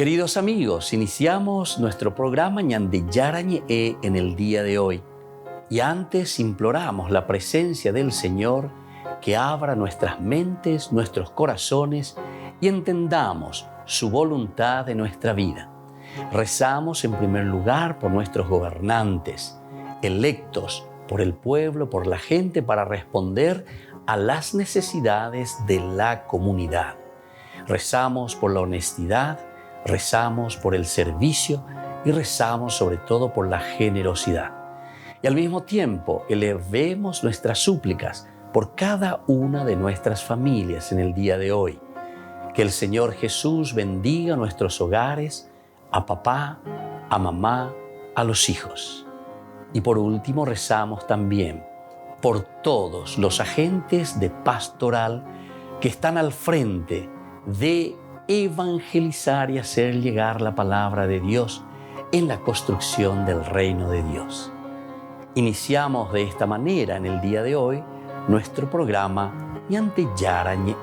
Queridos amigos, iniciamos nuestro programa Ñande Yarañe en el día de hoy. Y antes imploramos la presencia del Señor que abra nuestras mentes, nuestros corazones y entendamos su voluntad en nuestra vida. Rezamos en primer lugar por nuestros gobernantes, electos por el pueblo, por la gente, para responder a las necesidades de la comunidad. Rezamos por la honestidad, rezamos por el servicio y rezamos sobre todo por la generosidad. Y al mismo tiempo elevemos nuestras súplicas por cada una de nuestras familias en el día de hoy. Que el Señor Jesús bendiga nuestros hogares, a papá, a mamá, a los hijos. Y por último rezamos también por todos los agentes de pastoral que están al frente de evangelizar y hacer llegar la palabra de Dios en la construcción del reino de Dios. Iniciamos de esta manera en el día de hoy nuestro programa Ñande Yarañe.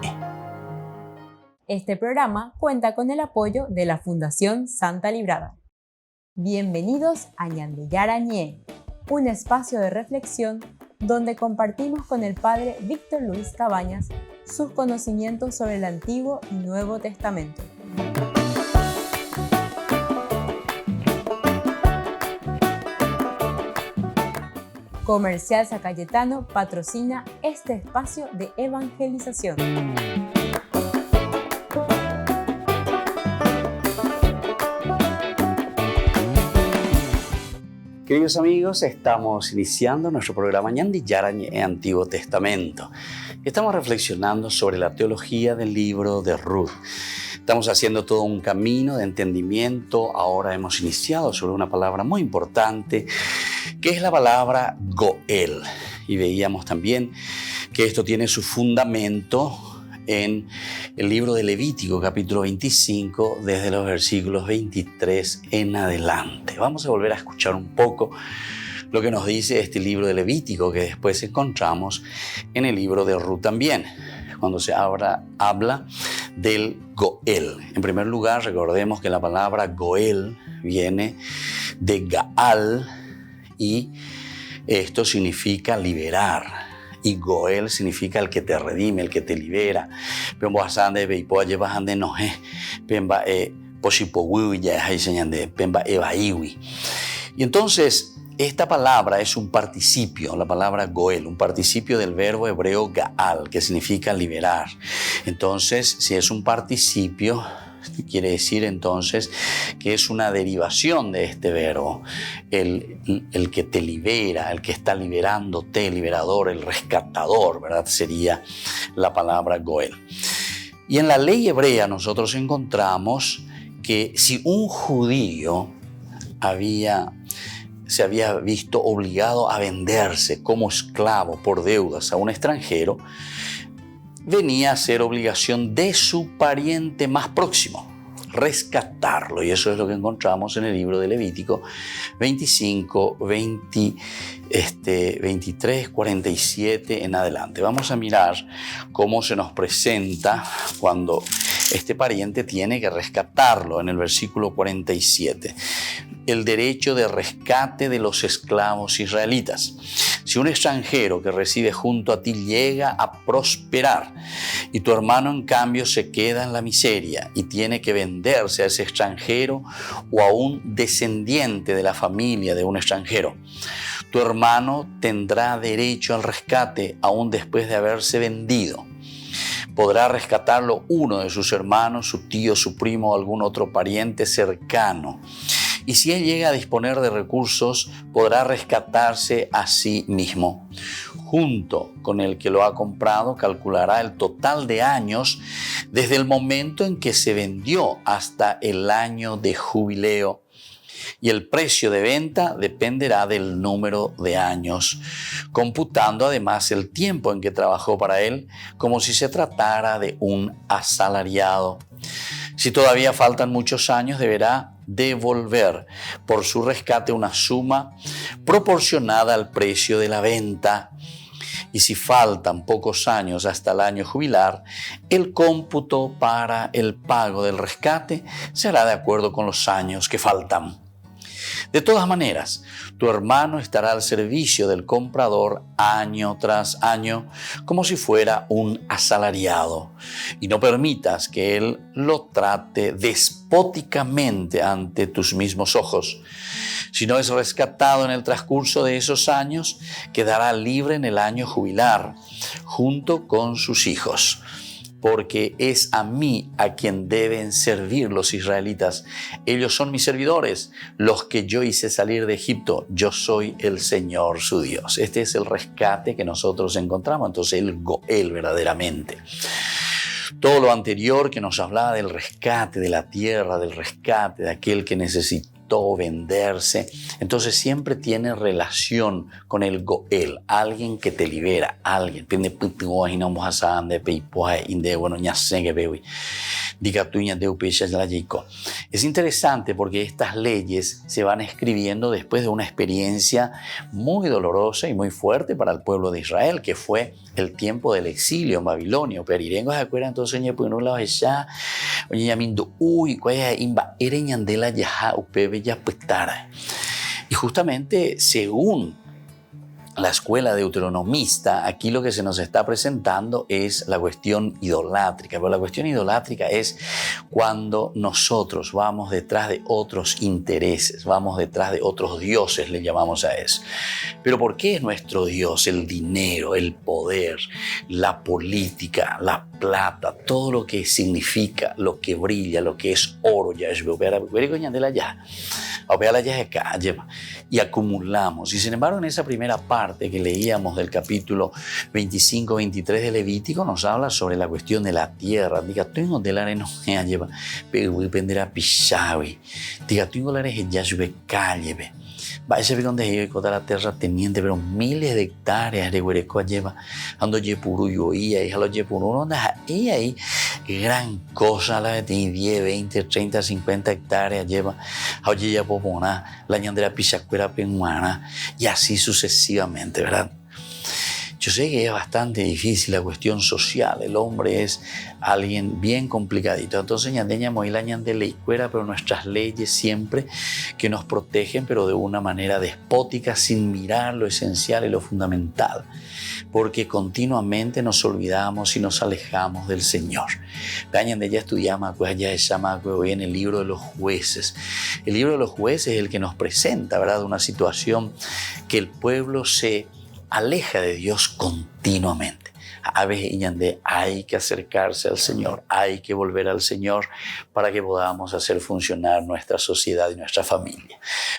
Este programa cuenta con el apoyo de la Fundación Santa Librada. Bienvenidos a Ñande Yarañe, un espacio de reflexión donde compartimos con el Padre Víctor Luis Cabañas sus conocimientos sobre el Antiguo y Nuevo Testamento. Comercial San Cayetano patrocina este espacio de evangelización. Queridos amigos, estamos iniciando nuestro programa Ñande Yarañe Antiguo Testamento. Estamos reflexionando sobre la teología del libro de Ruth. Estamos haciendo todo un camino de entendimiento. Ahora hemos iniciado sobre una palabra muy importante, que es la palabra Goel. Y veíamos también que esto tiene su fundamento en el libro de Levítico, capítulo 25, desde los versículos 23 en adelante. Vamos a volver a escuchar un poco lo que nos dice este libro de Levítico, que después encontramos en el libro de Ruth también, cuando se habla del Goel. En primer lugar, recordemos que la palabra Goel viene de Gaal y esto significa liberar. Y Goel significa el que te redime, el que te libera. Y entonces, esta palabra es un participio, la palabra Goel, un participio del verbo hebreo Gaal, que significa liberar. Entonces, si es un participio, quiere decir entonces que es una derivación de este verbo, el que te libera, el que está liberándote, liberador, el rescatador, ¿verdad? Sería la palabra Goel. Y en la ley hebrea nosotros encontramos que si un judío se había visto obligado a venderse como esclavo por deudas a un extranjero, venía a ser obligación de su pariente más próximo, rescatarlo. Y eso es lo que encontramos en el libro de Levítico 25, 23, 47 en adelante. Vamos a mirar cómo se nos presenta cuando este pariente tiene que rescatarlo en el versículo 47. El derecho de rescate de los esclavos israelitas. Si un extranjero que reside junto a ti llega a prosperar y tu hermano en cambio se queda en la miseria y tiene que venderse a ese extranjero o a un descendiente de la familia de un extranjero, tu hermano tendrá derecho al rescate aún después de haberse vendido. Podrá rescatarlo uno de sus hermanos, su tío, su primo o algún otro pariente cercano. Y si él llega a disponer de recursos, podrá rescatarse a sí mismo. Junto con el que lo ha comprado, calculará el total de años desde el momento en que se vendió hasta el año de jubileo. Y el precio de venta dependerá del número de años, computando además el tiempo en que trabajó para él, como si se tratara de un asalariado. Si todavía faltan muchos años, deberá devolver por su rescate una suma proporcionada al precio de la venta. y si faltan pocos años hasta el año jubilar, el cómputo para el pago del rescate se hará de acuerdo con los años que faltan. De todas maneras, tu hermano estará al servicio del comprador año tras año como si fuera un asalariado, y no permitas que él lo trate despóticamente ante tus mismos ojos. Si no es rescatado en el transcurso de esos años, quedará libre en el año jubilar, junto con sus hijos. Porque es a mí a quien deben servir los israelitas. Ellos son mis servidores, los que yo hice salir de Egipto. Yo soy el Señor su Dios. Este es el rescate que nosotros encontramos. Entonces, el Goel verdaderamente. Todo lo anterior que nos hablaba del rescate de la tierra, del rescate de aquel que necesitó venderse, entonces siempre tiene relación con el Goel, alguien que te libera, alguien. Es interesante porque estas leyes se van escribiendo después de una experiencia muy dolorosa y muy fuerte para el pueblo de Israel, que fue el tiempo del exilio en Babilonia. Perirengo se acuerdan entonces ya por un lado ya oye yamindo uy cuaya imba ereñandela ya upebe ya petara. Y justamente según la escuela deuteronomista, aquí lo que se nos está presentando es la cuestión idolátrica. Pero la cuestión idolátrica es cuando nosotros vamos detrás de otros intereses, vamos detrás de otros dioses, le llamamos a eso. Pero ¿por qué es nuestro Dios? El dinero, el poder, la política, la plata, todo lo que significa, lo que brilla, lo que es oro, y acumulamos. Y sin embargo, en esa primera parte que leíamos del capítulo 25-23 de Levítico, nos habla sobre la cuestión de la tierra. Diga, tú no de la arena lleva, pero voy a aprender a pisar. Diga, tú no la arena ya sube calle. Va a ser donde hay que la tierra teniente, pero miles de hectáreas de huereco lleva, ando yepuru yo y ahí a los yepuru, donde ahí gran cosa, la que tiene 10, 20, 30, 50 hectáreas lleva, oye ya popona, la ñandera pichacuera penguana, y así sucesivamente, ¿verdad? Yo sé que es bastante difícil la cuestión social, el hombre es alguien bien complicadito, entonces ñandeña moila ñandela y cuera, pero nuestras leyes siempre que nos protegen, pero de una manera despótica, sin mirar lo esencial y lo fundamental, porque continuamente nos olvidamos y nos alejamos del Señor. Ya estudiamos hoy en el libro de los jueces. El libro de los jueces es el que nos presenta, ¿verdad?, una situación que el pueblo se aleja de Dios continuamente. A veces hay que acercarse al Señor, hay que volver al Señor para que podamos hacer funcionar nuestra sociedad y nuestra familia.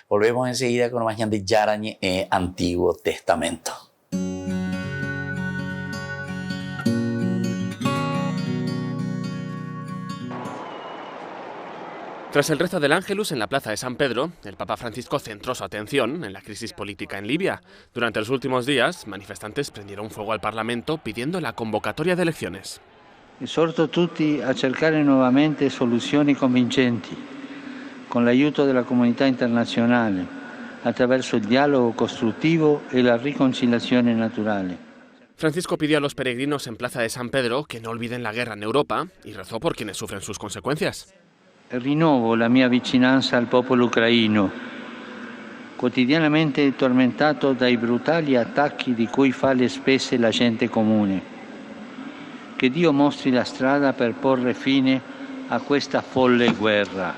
Volvemos enseguida con más de Yarañe Antiguo Testamento. Tras el rezo del Ángelus en la plaza de San Pedro, el Papa Francisco centró su atención en la crisis política en Libia. Durante los últimos días, manifestantes prendieron fuego al Parlamento pidiendo la convocatoria de elecciones. Esorto tutti a cercare nuovamente soluzioni convincenti, con l'aiuto della comunità internazionale, attraverso il dialogo costruttivo e la riconciliazione naturale. Francisco pidió a los peregrinos en Plaza de San Pedro que no olviden la guerra en Europa y rezó por quienes sufren sus consecuencias. Rinnovo la mia vicinanza al popolo ucraino, quotidianamente tormentato dai brutali attacchi di cui fa le spese la gente comune. Che Dio mostri la strada per porre fine a questa folle guerra.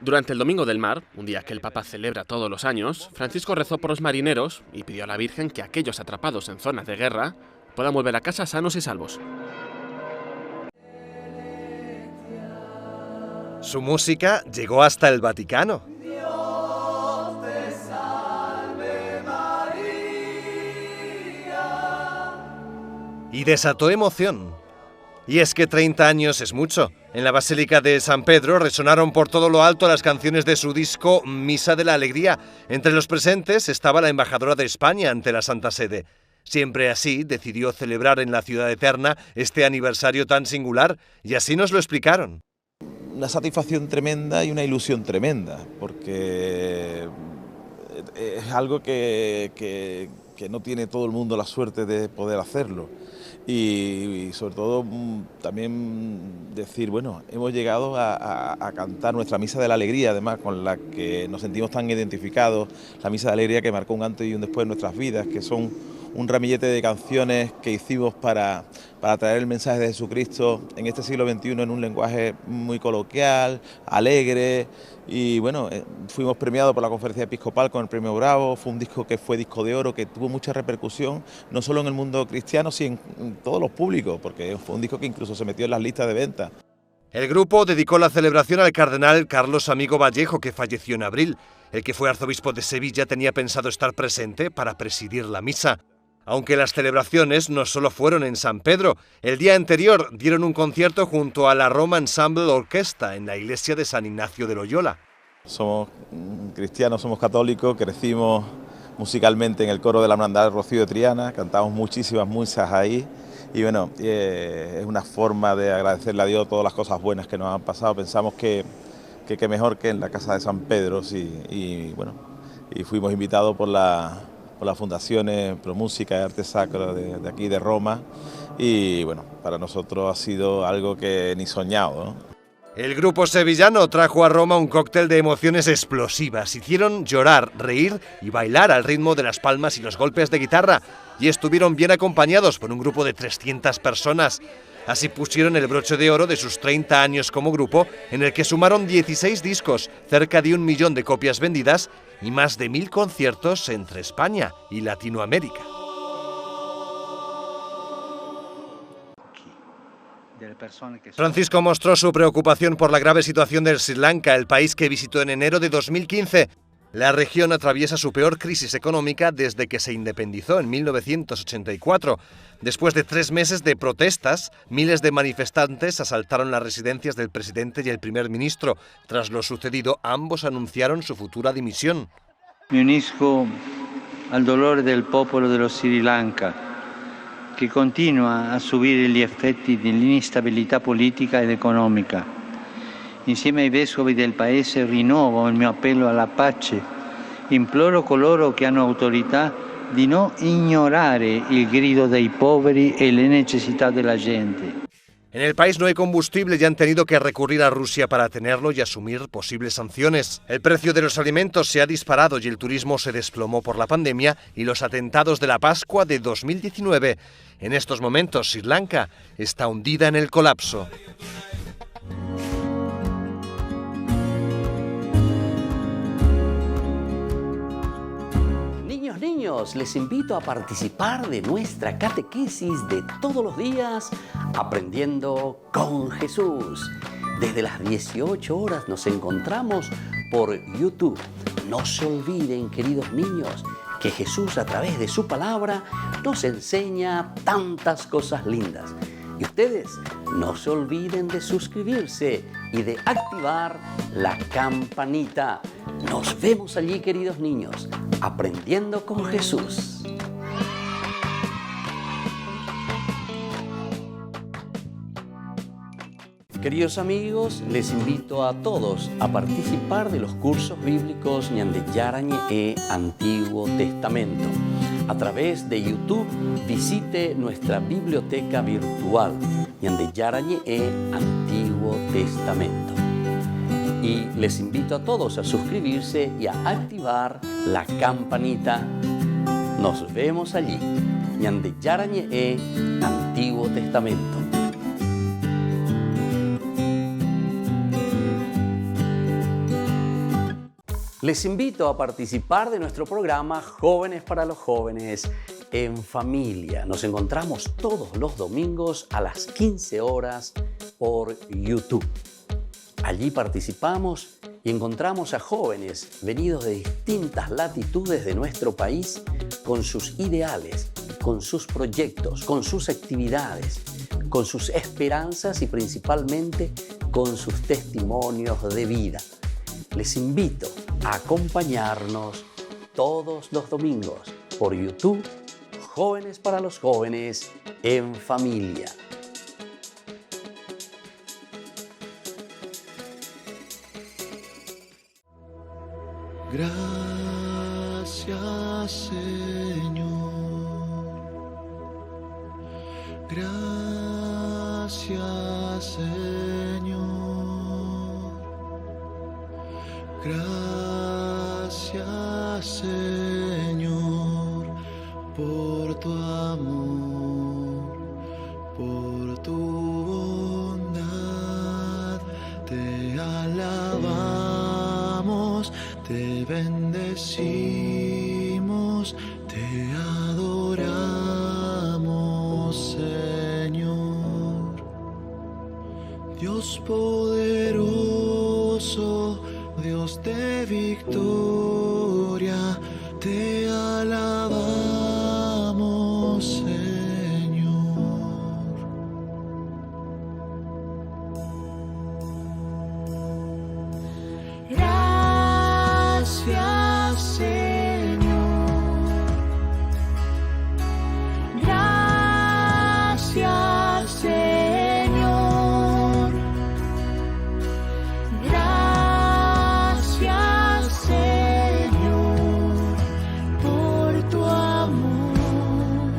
Durante el Domingo del Mar, un día que el Papa celebra todos los años, Francisco rezó por los marineros y pidió a la Virgen que aquellos atrapados en zonas de guerra puedan volver a casa sanos y salvos. Su música llegó hasta el Vaticano. Y desató emoción. Y es que 30 años es mucho. En la Basílica de San Pedro resonaron por todo lo alto las canciones de su disco Misa de la Alegría. Entre los presentes estaba la embajadora de España ante la Santa Sede. Siempre así decidió celebrar en la Ciudad Eterna este aniversario tan singular, y así nos lo explicaron. Una satisfacción tremenda y una ilusión tremenda, porque es algo que que no tiene todo el mundo la suerte de poder hacerlo. Y sobre todo también decir, bueno, hemos llegado a cantar nuestra Misa de la Alegría, además, con la que nos sentimos tan identificados, la Misa de Alegría que marcó un antes y un después en nuestras vidas, que son un ramillete de canciones que hicimos para traer el mensaje de Jesucristo en este siglo XXI en un lenguaje muy coloquial, alegre. Y bueno, fuimos premiados por la Conferencia Episcopal con el Premio Bravo. Fue un disco que fue disco de oro, que tuvo mucha repercusión, no solo en el mundo cristiano, sino en todos los públicos, porque fue un disco que incluso se metió en las listas de venta. El grupo dedicó la celebración al cardenal Carlos Amigo Vallejo, que falleció en abril. El que fue arzobispo de Sevilla tenía pensado estar presente para presidir la misa. Aunque las celebraciones no solo fueron en San Pedro, el día anterior dieron un concierto junto a la Roma Ensemble Orquesta en la iglesia de San Ignacio de Loyola. Somos cristianos, somos católicos, crecimos musicalmente en el coro de la Hermandad del Rocío de Triana, cantamos muchísimas misas ahí y bueno, es una forma de agradecerle a Dios todas las cosas buenas que nos han pasado. Pensamos que mejor que en la casa de San Pedro, sí, y fuimos invitados por la Fundación Pro Música y Arte Sacro de aquí de Roma y bueno, para nosotros ha sido algo que ni soñado, ¿no? El grupo sevillano trajo a Roma un cóctel de emociones explosivas. Hicieron llorar, reír y bailar al ritmo de las palmas y los golpes de guitarra y estuvieron bien acompañados por un grupo de 300 personas. Así pusieron el broche de oro de sus 30 años como grupo, en el que sumaron 16 discos, cerca de 1 millón de copias vendidas y más de 1000 conciertos entre España y Latinoamérica. Francisco mostró su preocupación por la grave situación del Sri Lanka, el país que visitó en enero de 2015. La región atraviesa su peor crisis económica desde que se independizó en 1984. Después de 3 meses de protestas, miles de manifestantes asaltaron las residencias del presidente y el primer ministro. Tras lo sucedido, ambos anunciaron su futura dimisión. Me unisco al dolore del popolo dello Sri Lanka, che continua a subire gli effetti dell'instabilità politica ed economica. Insieme ai vescovi del paese rinnovo il mio appello alla pace. Imploro coloro che hanno autorità di non ignorare il grido dei poveri e le necessità della gente. En el país no hay combustible y han tenido que recurrir a Rusia para tenerlo y asumir posibles sanciones. El precio de los alimentos se ha disparado y el turismo se desplomó por la pandemia y los atentados de la Pascua de 2019. En estos momentos, Sri Lanka está hundida en el colapso. Niños, les invito a participar de nuestra catequesis de todos los días, Aprendiendo con Jesús. Desde las 18 horas nos encontramos por YouTube. No se olviden, queridos niños, que Jesús a través de su palabra nos enseña tantas cosas lindas. Y ustedes no se olviden de suscribirse y de activar la campanita. Nos vemos allí, queridos niños, Aprendiendo con Jesús. Queridos amigos, les invito a todos a participar de los cursos bíblicos Ñande Yarañe e Antiguo Testamento. A través de YouTube visite nuestra biblioteca virtual Ñande Yarañe e Antiguo Testamento. Y les invito a todos a suscribirse y a activar la campanita. Nos vemos allí, Ñande Yarañe e Antiguo Testamento. Les invito a participar de nuestro programa Jóvenes para los Jóvenes en Familia. Nos encontramos todos los domingos a las 15 horas por YouTube. Allí participamos y encontramos a jóvenes venidos de distintas latitudes de nuestro país con sus ideales, con sus proyectos, con sus actividades, con sus esperanzas y principalmente con sus testimonios de vida. Les invito a acompañarnos todos los domingos por YouTube, Jóvenes para los Jóvenes en Familia. Gracias, Señor. Gracias, Señor. Gracias, Señor, por tu amor, por tu bondad. Te alabamos, te bendecimos, te adoramos, Señor. Dios poderoso, Dios de victoria, te alabamos, Señor. Gracias, Señor. Gracias, Señor. Gracias, Señor, por tu amor,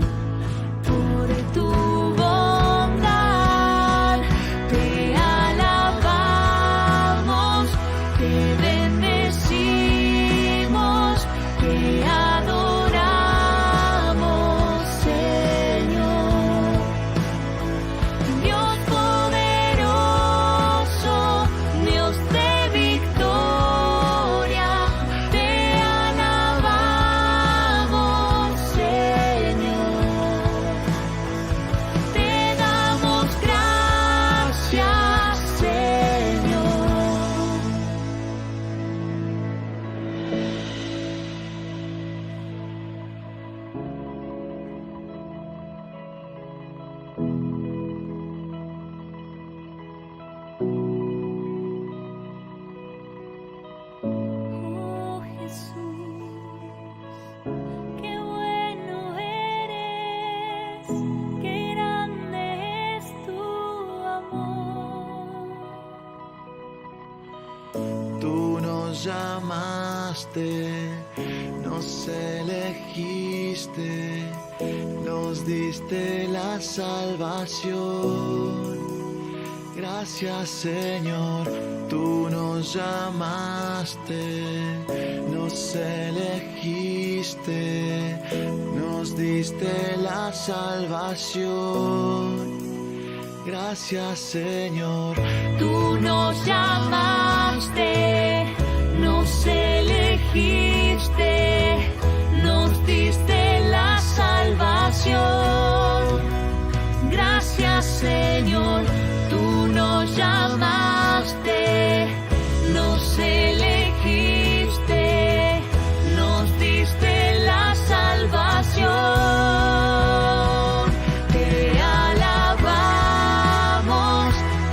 por tu bondad. Te alabamos, te bendecimos, te adoramos, Señor. Dios poderoso, Dios de victoria, te alabamos, Señor. Te damos gracias, Señor. Oh Jesús, qué bueno eres, qué grande es tu amor. Tú nos llamaste, nos elegiste, nos diste la salvación. Gracias, Señor, tú nos llamaste, nos elegiste, nos diste la salvación. Gracias, Señor, tú nos llamaste, nos elegiste, nos diste la salvación. Gracias, Señor, tú nos llamaste, nos elegiste, nos diste la salvación. Te alabamos,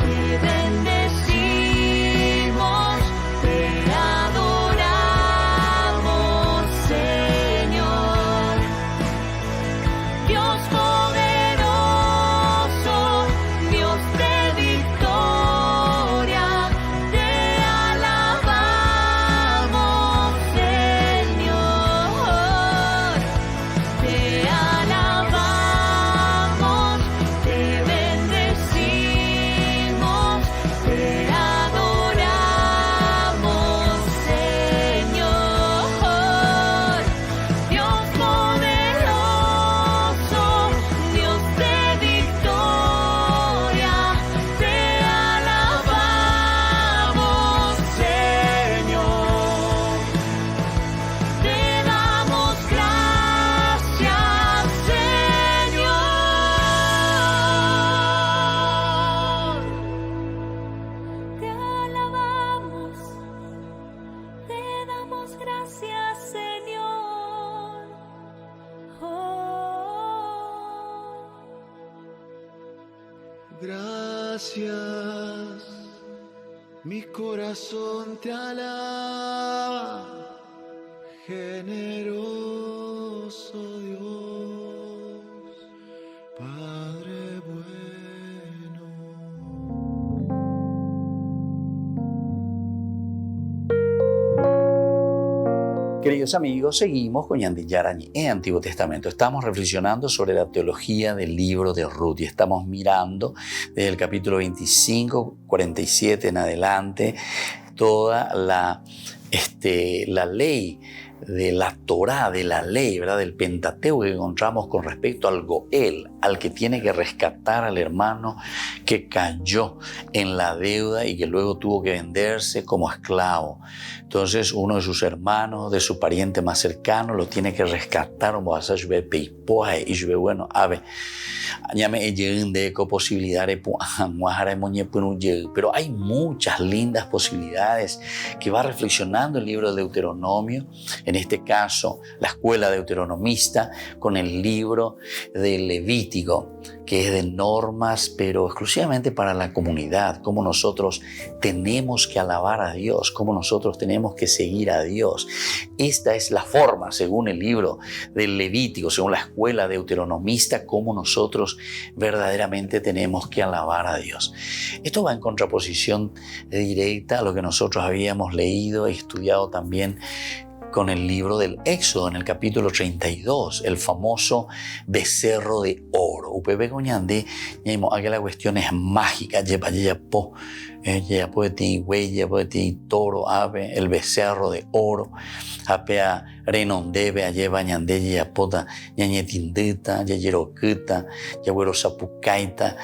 te bendecimos, te adoramos, Señor. Dios poderoso, Dios de victoria, te alabamos, Señor. Te alabamos, te bendecimos, te adoramos, Señor. Dios poderoso, Dios de victoria, te alabamos, Señor. Te damos gracias, Señor. Te alabamos, te damos gracias, Señor. Gracias, mi corazón te alaba, generoso Dios, Padre bueno. Queridos amigos, seguimos con Ñande Yarañé en Antiguo Testamento. Estamos reflexionando sobre la teología del libro de Ruth y estamos mirando desde el capítulo 25, 47 en adelante toda la ley de la Torá, de la ley, ¿verdad? Del Pentateuco que encontramos con respecto al Goel, al que tiene que rescatar al hermano que cayó en la deuda y que luego tuvo que venderse como esclavo. Entonces uno de sus hermanos, de su pariente más cercano, lo tiene que rescatar. Bueno, pero hay muchas lindas posibilidades que va reflexionando el libro de Deuteronomio, en este caso la escuela deuteronomista, con el libro de Levítico, que es de normas, pero exclusivamente para la comunidad, cómo nosotros tenemos que alabar a Dios, cómo nosotros tenemos que seguir a Dios. Esta es la forma, según el libro del Levítico, según la escuela deuteronomista, cómo nosotros verdaderamente tenemos que alabar a Dios. Esto va en contraposición directa a lo que nosotros habíamos leído y estudiado también con el libro del Éxodo, en el capítulo 32, el famoso becerro de oro. Upebe goñande, aquella cuestión es mágica, toro, ave, el becerro de oro, apea renondebe, lleva ñande, yapota, ñañetindita, yayeroquita, yabuero sapucaita,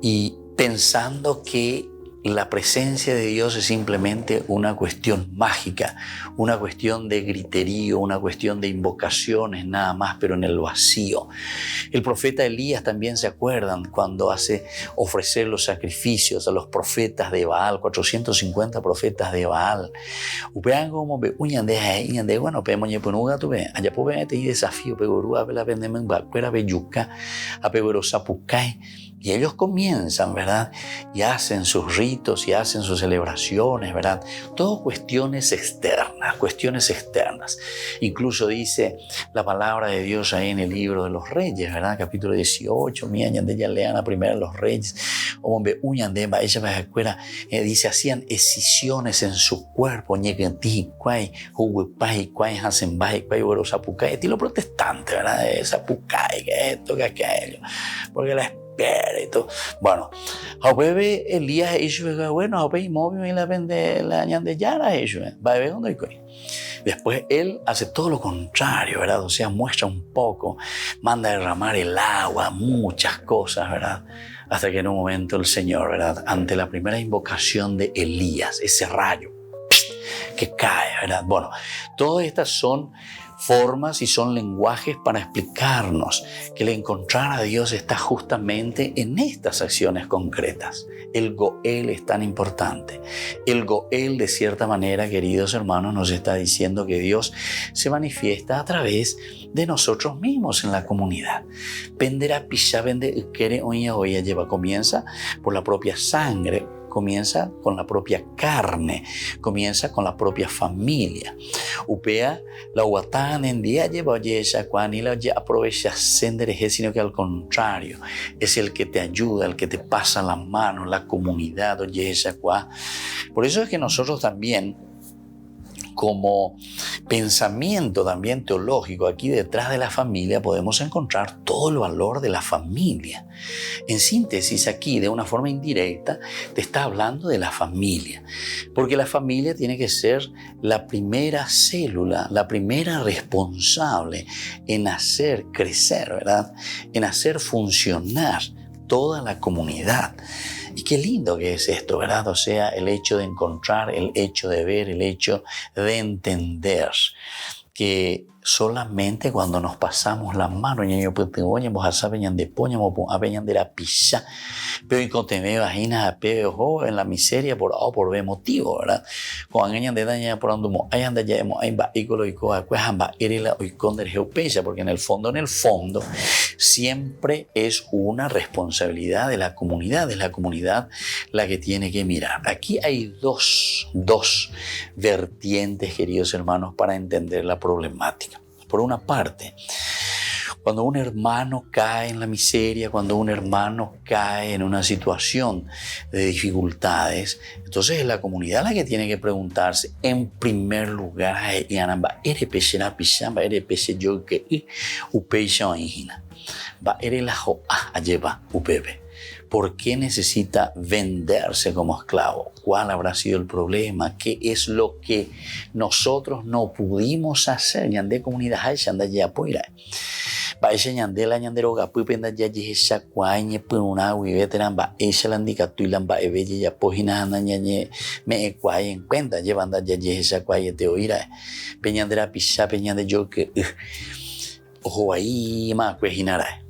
y pensando que la presencia de Dios es simplemente una cuestión mágica, una cuestión de griterío, una cuestión de invocaciones nada más, pero en el vacío. El profeta Elías también, se acuerdan, cuando hace ofrecer los sacrificios a los profetas de Baal, 450 profetas de Baal. Upean como ve uñande, bueno, pe moñe ponuga tu ve, allá po ve te desafío pe gorua pe la pendemen ba, cuera be yuca, a pe goro sapucay. Y ellos comienzan, ¿verdad? Y hacen sus ritos y hacen sus celebraciones, ¿verdad? Todo cuestiones externas. Incluso dice dice la palabra de Dios ahí en el libro de los Reyes, ¿verdad? Capítulo 18, ya lean la primera de los Reyes, dice, hacían escisiones en su cuerpo, estilo protestante, ¿verdad? Sapucay, que esto, que aquello, porque la espíritu. Bueno, Elías bueno, después él hace todo lo contrario, ¿verdad? O sea, muestra un poco, manda a derramar el agua, muchas cosas, ¿verdad? Hasta que en un momento el Señor, ¿verdad? Ante la primera invocación de Elías, ese rayo que cae, ¿verdad? Bueno, todas estas son formas y son lenguajes para explicarnos que el encontrar a Dios está justamente en estas acciones concretas. El Goel es tan importante. El Goel, de cierta manera, queridos hermanos, nos está diciendo que Dios se manifiesta a través de nosotros mismos en la comunidad. Comienza por la propia sangre, comienza con la propia carne, comienza con la propia familia. Upea la uatán en día lleva yesha cuan y la aprovecha sendereje, sino que al contrario es el que te ayuda, el que te pasa la mano, la comunidad o yesha cuan. Por eso es que nosotros también, como pensamiento también teológico, aquí detrás de la familia podemos encontrar todo el valor de la familia. En síntesis, aquí de una forma indirecta te está hablando de la familia, porque la familia tiene que ser la primera célula, la primera responsable en hacer crecer, ¿verdad? En hacer funcionar toda la comunidad. Y qué lindo que es esto, ¿verdad? O sea, el hecho de encontrar, el hecho de ver, el hecho de entender que solamente cuando nos pasamos la mano, pero en la miseria por ver motivo, ¿verdad? Porque en el fondo siempre es una responsabilidad de la comunidad la que tiene que mirar. Aquí hay dos vertientes, queridos hermanos, para entender la problemática. Por una parte, Cuando un hermano cae en la miseria, cuando un hermano cae en una situación de dificultades, entonces es la comunidad la que tiene que preguntarse en primer lugar, ¿por qué necesita venderse como esclavo? ¿Cuál habrá sido el problema? ¿Qué es lo que nosotros no pudimos hacer? Ñande comunidad hay anda ya poira. Va ese ñande la ñandero gapu penda ya esa cuañe puna wi veteran va esa la indicatuilan va ebeye ya pojina anda ñañe me cuay en cuenta llevando ya esa cuaye te oira. Peñandera pisa peñande yo que ojo ahí más cuejinara.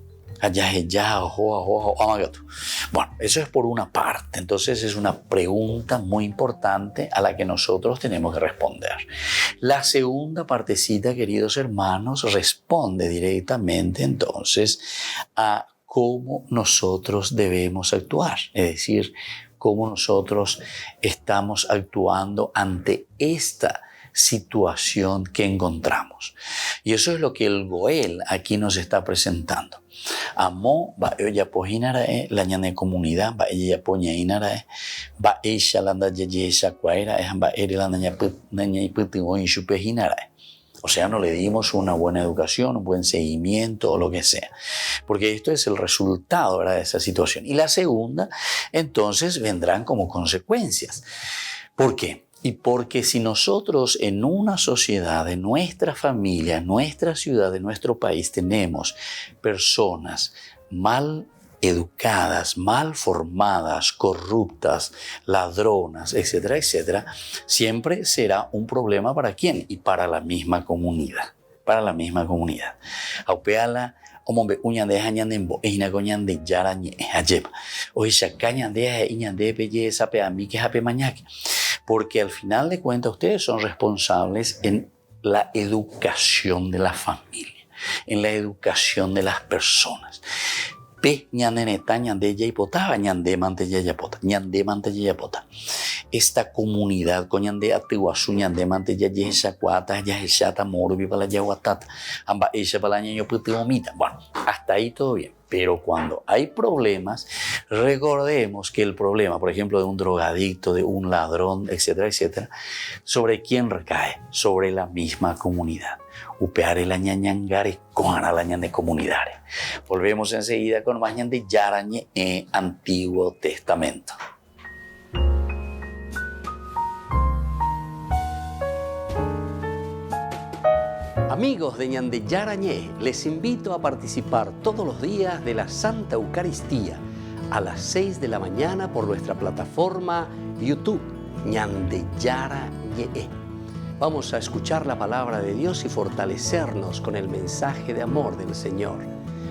Bueno, eso es por una parte. Entonces es una pregunta muy importante a la que nosotros tenemos que responder. La segunda partecita, queridos hermanos, responde directamente entonces a cómo nosotros debemos actuar. Es decir, cómo nosotros estamos actuando ante esta situación que encontramos. Y eso es lo que el Goel aquí nos está presentando. Amo va ella pohinarae la ñane comunidad va ella poñainarae va ella landa esa cuaira va ere la ña putingo in supejinarae. O sea, no le dimos una buena educación, un buen seguimiento o lo que sea. Porque esto es el resultado, ¿verdad?, de esa situación. Y la segunda, entonces, vendrán como consecuencias. ¿Por qué? Y porque si nosotros en una sociedad, en nuestra familia, en nuestra ciudad, en nuestro país, tenemos personas mal educadas, mal formadas, corruptas, ladronas, etcétera, etcétera, siempre será un problema para quién y para la misma comunidad. Para la misma comunidad. Aupeala, omombe uñande hañandembo, eina coñande yarañe ajeba. O esa cañande iñande belleza pe a mí que jape mañaque. Porque al final de cuentas ustedes son responsables en la educación de la familia, en la educación de las personas. Pe ñande neta ñande yaipota, ñande mante yayapota, ñande mante yayapota. Esta comunidad con ñande atiwasu ñande mante yayesa cuata yayesata morbi para yaguatata, amba esa para ñaño putimomita. Bueno, hasta ahí todo bien. Pero cuando hay problemas, recordemos que el problema, por ejemplo, de un drogadicto, de un ladrón, etcétera, etcétera, ¿sobre quién recae? Sobre la misma comunidad. Upeare la ñañangare con la ñande comunidades. Volvemos enseguida con más ñande yarañe en Antiguo Testamento. Amigos de Ñande Yarañé, les invito a participar todos los días de la Santa Eucaristía a las 6 de la mañana por nuestra plataforma YouTube, Ñande Yarañé. Vamos a escuchar la palabra de Dios y fortalecernos con el mensaje de amor del Señor.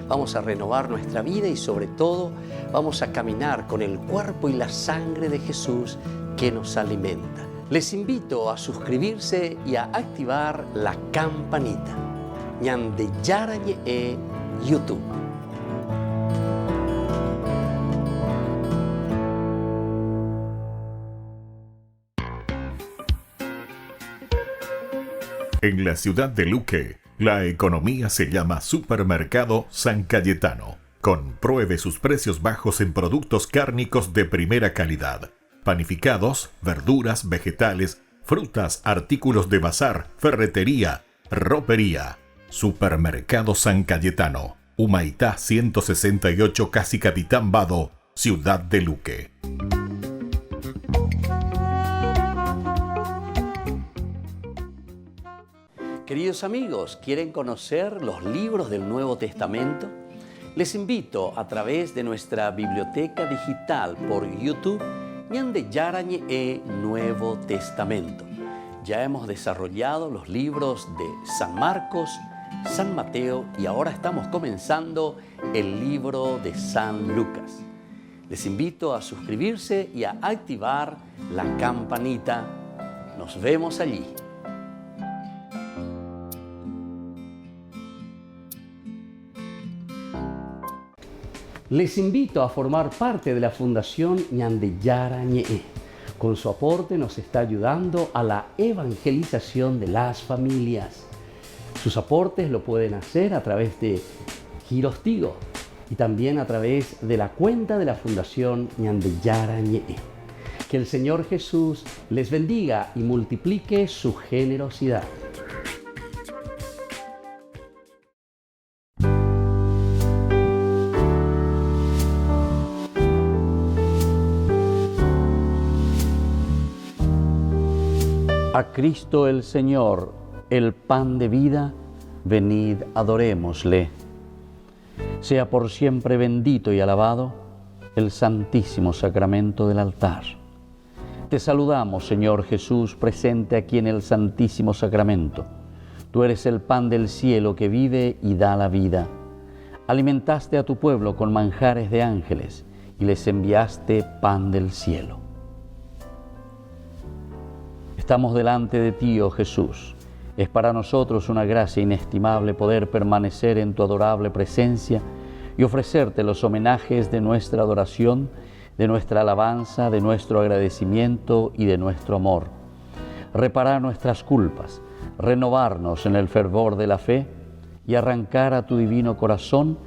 Vamos a renovar nuestra vida y sobre todo vamos a caminar con el cuerpo y la sangre de Jesús que nos alimenta. Les invito a suscribirse y a activar la campanita. Ñande Yarañé YouTube. En la ciudad de Luque, la economía se llama Supermercado San Cayetano. Compruebe sus precios bajos en productos cárnicos de primera calidad. Panificados, verduras, vegetales, frutas, artículos de bazar, ferretería, ropería. Supermercado San Cayetano, Humaitá 168, Casi Capitán Vado, Ciudad de Luque. Queridos amigos, ¿quieren conocer los libros del Nuevo Testamento? Les invito a través de nuestra biblioteca digital por YouTube, Ñande Yarañé Nuevo Testamento. Ya hemos desarrollado los libros de San Marcos, San Mateo y ahora estamos comenzando el libro de San Lucas. Les invito a suscribirse y a activar la campanita. Nos vemos allí. Les invito a formar parte de la Fundación Ñande Yarañé. Con su aporte nos está ayudando a la evangelización de las familias. Sus aportes lo pueden hacer a través de Giros Tigo y también a través de la cuenta de la Fundación Ñande Yara Ñe. Que el Señor Jesús les bendiga y multiplique su generosidad. A Cristo el Señor, el pan de vida, venid, adorémosle. Sea por siempre bendito y alabado el santísimo sacramento del altar. Te saludamos, Señor Jesús, presente aquí en el santísimo sacramento. Tú eres el pan del cielo que vive y da la vida. Alimentaste a tu pueblo con manjares de ángeles y les enviaste pan del cielo. Estamos delante de ti, oh Jesús. Es para nosotros una gracia inestimable poder permanecer en tu adorable presencia y ofrecerte los homenajes de nuestra adoración, de nuestra alabanza, de nuestro agradecimiento y de nuestro amor. Reparar nuestras culpas, renovarnos en el fervor de la fe y arrancar a tu divino corazón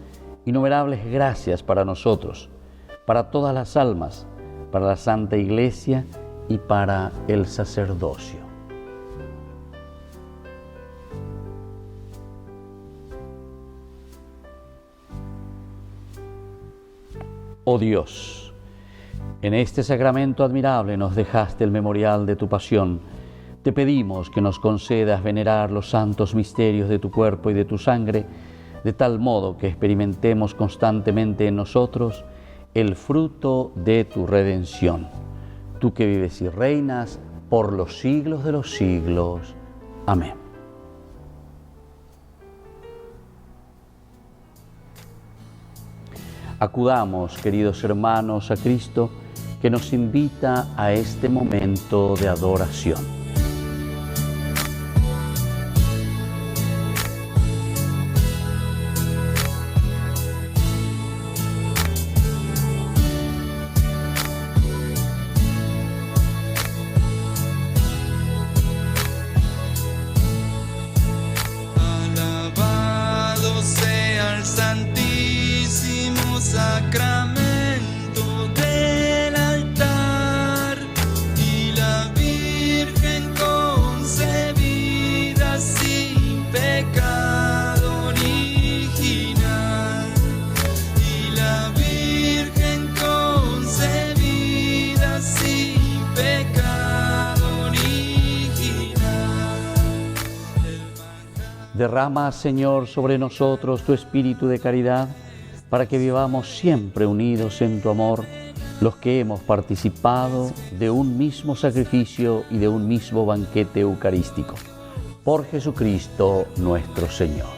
innumerables gracias para nosotros, para todas las almas, para la Santa Iglesia y para el sacerdocio. Oh Dios, en este sacramento admirable nos dejaste el memorial de tu pasión. Te pedimos que nos concedas venerar los santos misterios de tu cuerpo y de tu sangre, de tal modo que experimentemos constantemente en nosotros el fruto de tu redención. Tú que vives y reinas por los siglos de los siglos. Amén. Acudamos, queridos hermanos, a Cristo, que nos invita a este momento de adoración. Alabado sea el santísimo sacramento del altar y la Virgen concebida sin pecado original, y la Virgen concebida sin pecado original. Derrama, Señor, sobre nosotros tu espíritu de caridad, para que vivamos siempre unidos en tu amor, los que hemos participado de un mismo sacrificio y de un mismo banquete eucarístico. Por Jesucristo nuestro Señor.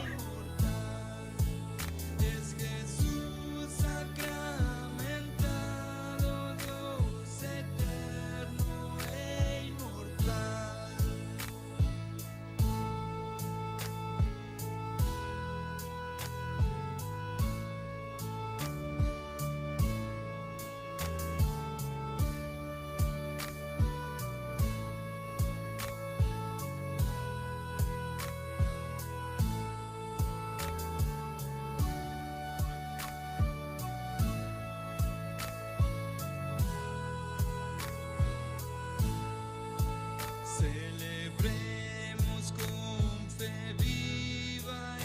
Celebremos con fe viva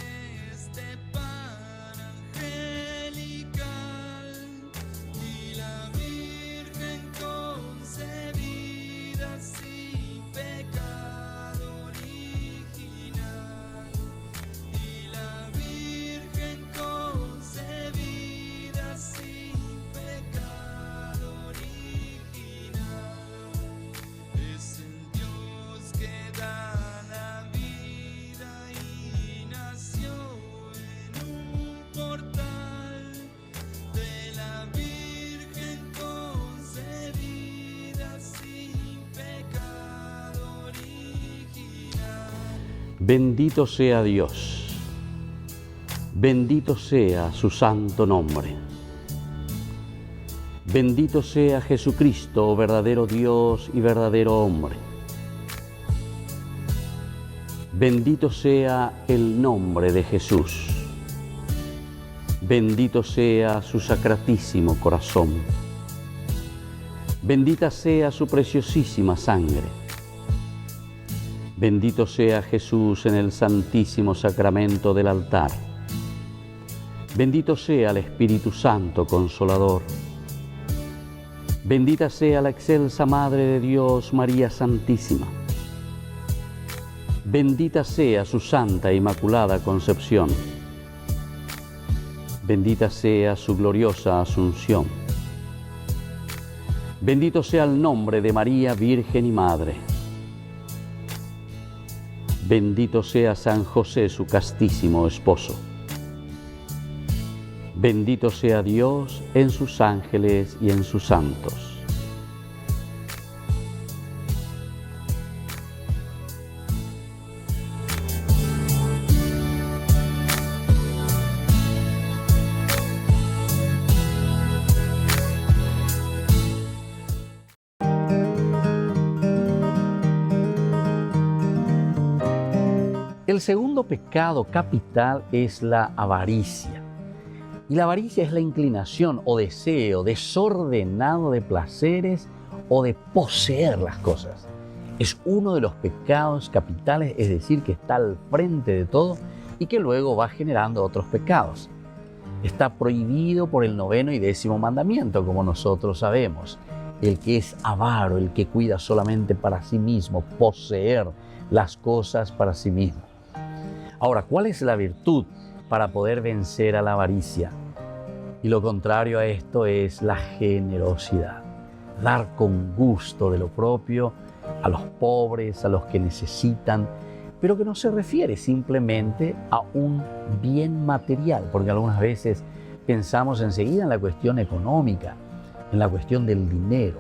este pan angelical y la Virgen concebida sin pecado original, y la Virgen concebida sin pecado original. Es el Dios que da la vida y nació en un portal de la Virgen concebida sin pecado original. Bendito sea Dios, bendito sea su santo nombre. Bendito sea Jesucristo, verdadero Dios y verdadero hombre. Bendito sea el nombre de Jesús. Bendito sea su sacratísimo corazón. Bendita sea su preciosísima sangre. Bendito sea Jesús en el santísimo sacramento del altar. Bendito sea el Espíritu Santo Consolador. Bendita sea la excelsa Madre de Dios, María Santísima. Bendita sea su Santa e Inmaculada Concepción. Bendita sea su gloriosa Asunción. Bendito sea el nombre de María, Virgen y Madre. Bendito sea San José, su castísimo esposo. Bendito sea Dios en sus ángeles y en sus santos. El segundo pecado capital es la avaricia. Y la avaricia es la inclinación o deseo desordenado de placeres o de poseer las cosas. Es uno de los pecados capitales, es decir, que está al frente de todo y que luego va generando otros pecados. Está prohibido por el 9º y 10º mandamiento, como nosotros sabemos. El que es avaro, el que cuida solamente para sí mismo, poseer las cosas para sí mismo. Ahora, ¿cuál es la virtud para poder vencer a la avaricia? Y lo contrario a esto es la generosidad. Dar con gusto de lo propio a los pobres, a los que necesitan, pero que no se refiere simplemente a un bien material, porque algunas veces pensamos enseguida en la cuestión económica, en la cuestión del dinero.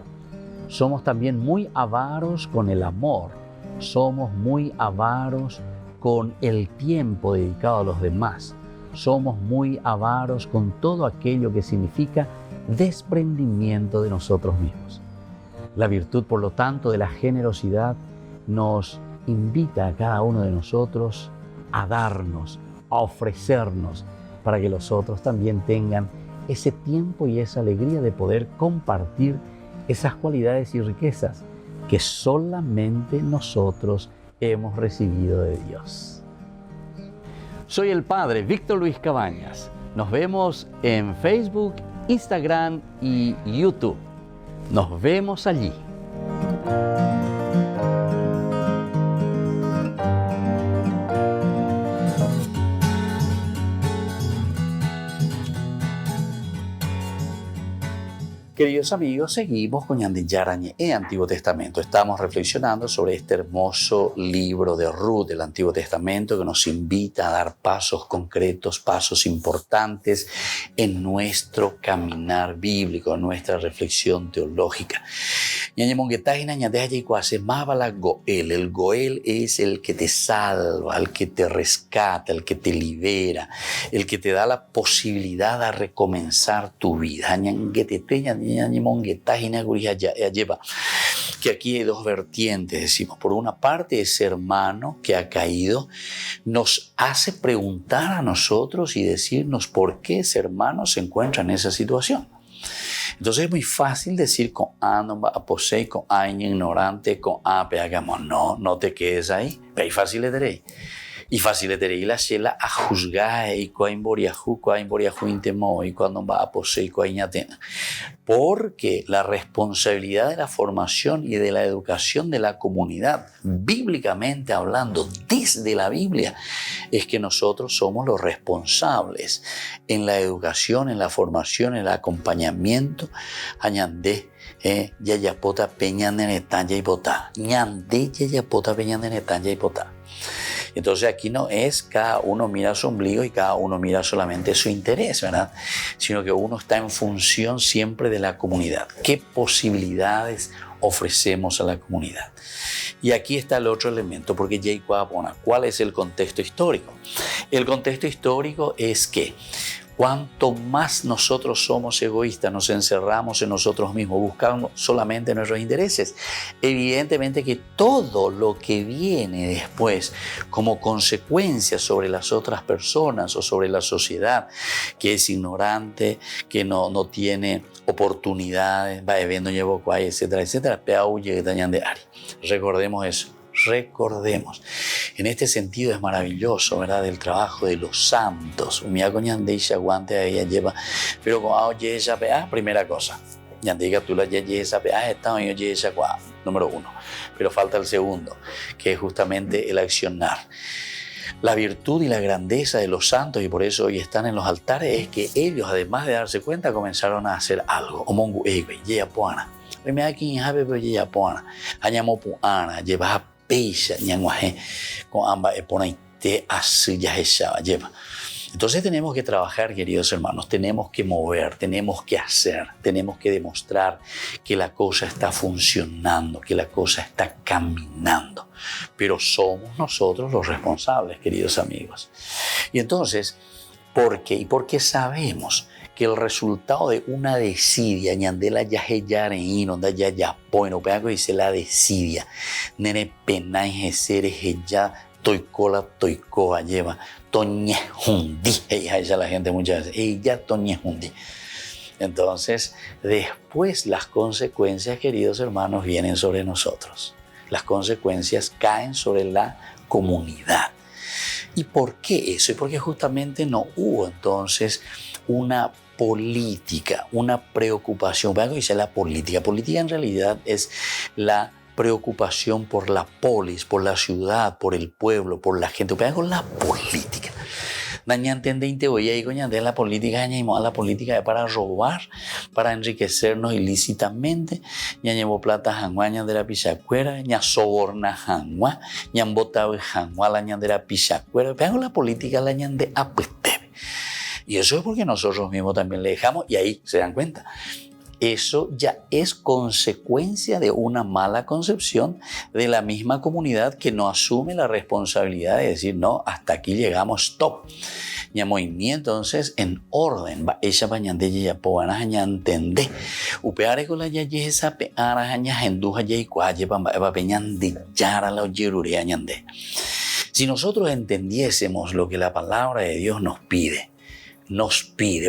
Somos también muy avaros con el amor, somos muy avaros con el tiempo dedicado a los demás. Somos muy avaros con todo aquello que significa desprendimiento de nosotros mismos. La virtud, por lo tanto, de la generosidad nos invita a cada uno de nosotros a darnos, a ofrecernos, para que los otros también tengan ese tiempo y esa alegría de poder compartir esas cualidades y riquezas que solamente nosotros hemos recibido de Dios. Soy el Padre Víctor Luis Cabañas. Nos vemos en Facebook, Instagram y YouTube. Nos vemos allí. Queridos amigos, seguimos con Ñande Yarañé en Antiguo Testamento. Estamos reflexionando sobre este hermoso libro de Ruth del Antiguo Testamento que nos invita a dar pasos concretos, pasos importantes en nuestro caminar bíblico, en nuestra reflexión teológica. Ñañe monguetajina ñandeja yikuase mábala Goel. El Goel es el que te salva, el que te rescata, el que te libera, el que te da la posibilidad de recomenzar tu vida. Que aquí hay dos vertientes, decimos. Por una parte, ese hermano que ha caído nos hace preguntar a nosotros y decirnos por qué ese hermano se encuentra en esa situación. Entonces es muy fácil decir con A no va a poseer, con A ignorante, con A pegamos. No te quedes ahí. Pero es fácil de y fácil de la shela a juzgar y cuán boriajú intemo y cuando va a poseer porque la responsabilidad de la formación y de la educación de la comunidad, bíblicamente hablando, desde la Biblia, es que nosotros somos los responsables en la educación, en la formación, en el acompañamiento a ñandé. Yayapota peña nenetanya y botá. Ñandé yayapota peña nenetanya y botá. Entonces aquí no es cada uno mira su ombligo y cada uno mira solamente su interés, ¿verdad? Sino que uno está en función siempre de la comunidad. ¿Qué posibilidades ofrecemos a la comunidad? Y aquí está el otro elemento, porque ¿cuál es el contexto histórico? El contexto histórico es que Cuanto más nosotros somos egoístas, nos encerramos en nosotros mismos, buscando solamente nuestros intereses, evidentemente que todo lo que viene después como consecuencia sobre las otras personas o sobre la sociedad, que es ignorante, que no tiene oportunidades, va viendo etcétera, etcétera, recordemos eso. Recordemos. En este sentido es maravilloso, ¿verdad? El trabajo de los santos. Pero primera cosa. Número uno. Pero falta el segundo, que es justamente el accionar. La virtud y la grandeza de los santos, y por eso hoy están en los altares, es que ellos, además de darse cuenta, comenzaron a hacer algo. Entonces tenemos que trabajar, queridos hermanos, tenemos que mover, tenemos que hacer, tenemos que demostrar que la cosa está funcionando, que la cosa está caminando. Pero somos nosotros los responsables, queridos amigos. Y entonces, ¿por qué? Y porque sabemos que el resultado de una desidia, ñandela yajeyareín, onda ya bueno, pero dice la desidia, nene penay jesere ya toicola toicoa lleva toñe hundi, ella la gente muchas veces, ella toñe hundi. Entonces, después las consecuencias, queridos hermanos, vienen sobre nosotros. Las consecuencias caen sobre la comunidad. ¿Y por qué eso? Y porque justamente no hubo entonces una política, una preocupación. Vean que dice la política. Política en realidad es la preocupación por la polis, por la ciudad, por el pueblo, por la gente. Vean con la política. La política es para robar, para enriquecernos ilícitamente. Ya llevó plata janguaña de la pichacuera, ya soborna jangua, ya botaba jangua la ñan de la pichacuera. Vean la política la ñan de apetebe. Y eso es porque nosotros mismos también le dejamos, y ahí se dan cuenta. Eso ya es consecuencia de una mala concepción de la misma comunidad que no asume la responsabilidad de decir, no, hasta aquí llegamos, stop. Ya movimiento, entonces, en orden, va ella bañande ya poana ya entender. Upeare con la ya esa peara ya henduja ya y cualle va peñan de yara la oyerure añande. Si nosotros entendiésemos lo que la palabra de Dios nos pide,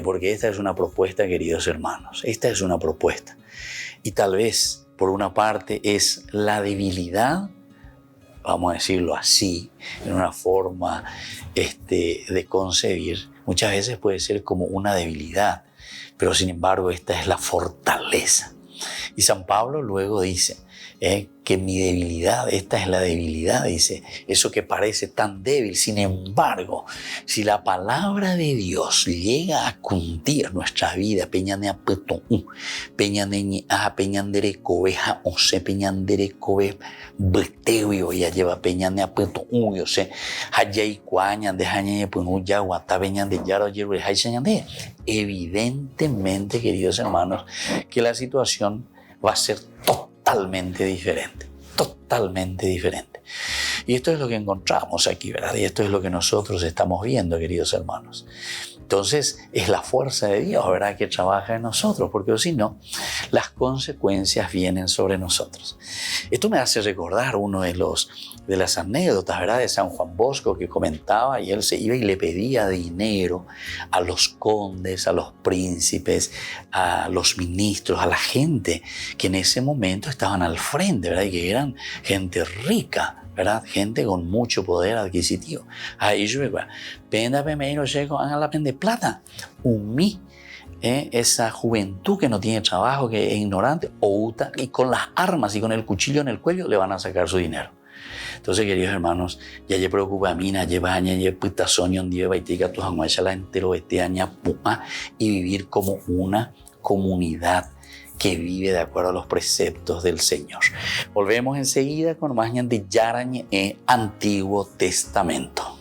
porque esta es una propuesta, queridos hermanos, esta es una propuesta. Y tal vez, por una parte, es la debilidad, vamos a decirlo así, en una forma de concebir, muchas veces puede ser como una debilidad, pero sin embargo esta es la fortaleza. Y San Pablo luego dice que mi debilidad, esta es la debilidad, dice, eso que parece tan débil. Sin embargo, si la palabra de Dios llega a cundir nuestra vida, peñane a peto, peñane a peñandere cobeja, o se peñandere cobe, beteo, ya lleva peñane a peto, yo sé, hayay cuañan de hañe, pues un yaguata, peñande yaro, yerure, hay señande. Evidentemente, queridos hermanos, que la situación va a ser totalmente diferente. Y esto es lo que encontramos aquí, ¿verdad? Y esto es lo que nosotros estamos viendo, queridos hermanos. Entonces, es la fuerza de Dios, ¿verdad?, que trabaja en nosotros, porque si no, las consecuencias vienen sobre nosotros. Esto me hace recordar uno de las anécdotas, ¿verdad?, de San Juan Bosco, que comentaba, y él se iba y le pedía dinero a los condes, a los príncipes, a los ministros, a la gente que en ese momento estaban al frente, ¿verdad?, y que eran gente rica, ¿verdad? Gente con mucho poder adquisitivo. Ahí yo veo, penda primero llego a la pende plata. Esa juventud que no tiene trabajo, que es ignorante, y con las armas y con el cuchillo en el cuello le van a sacar su dinero. Entonces, queridos hermanos, ya se preocupa a mí, lleva años, ya puta soño un día, baitica tus años, la entero este año, y vivir como una comunidad que vive de acuerdo a los preceptos del Señor. Volvemos enseguida con más de Yarañ Antiguo Testamento.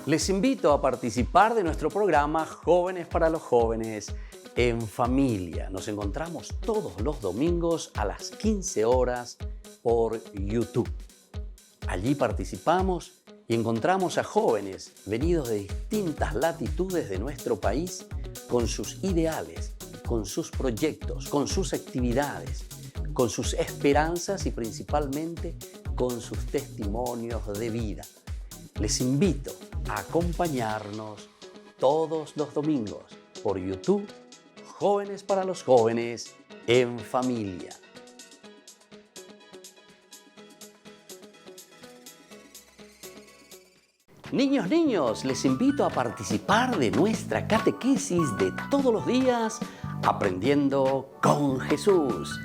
Les invito a participar de nuestro programa Jóvenes para los Jóvenes en Familia. Nos encontramos todos los domingos a las 15 horas por YouTube. Allí participamos y encontramos a jóvenes venidos de distintas latitudes de nuestro país con sus ideales, con sus proyectos, con sus actividades, con sus esperanzas y principalmente con sus testimonios de vida. Les invito a acompañarnos todos los domingos por YouTube, Jóvenes para los Jóvenes en Familia. Niños, les invito a participar de nuestra catequesis de todos los días, Aprendiendo con Jesús.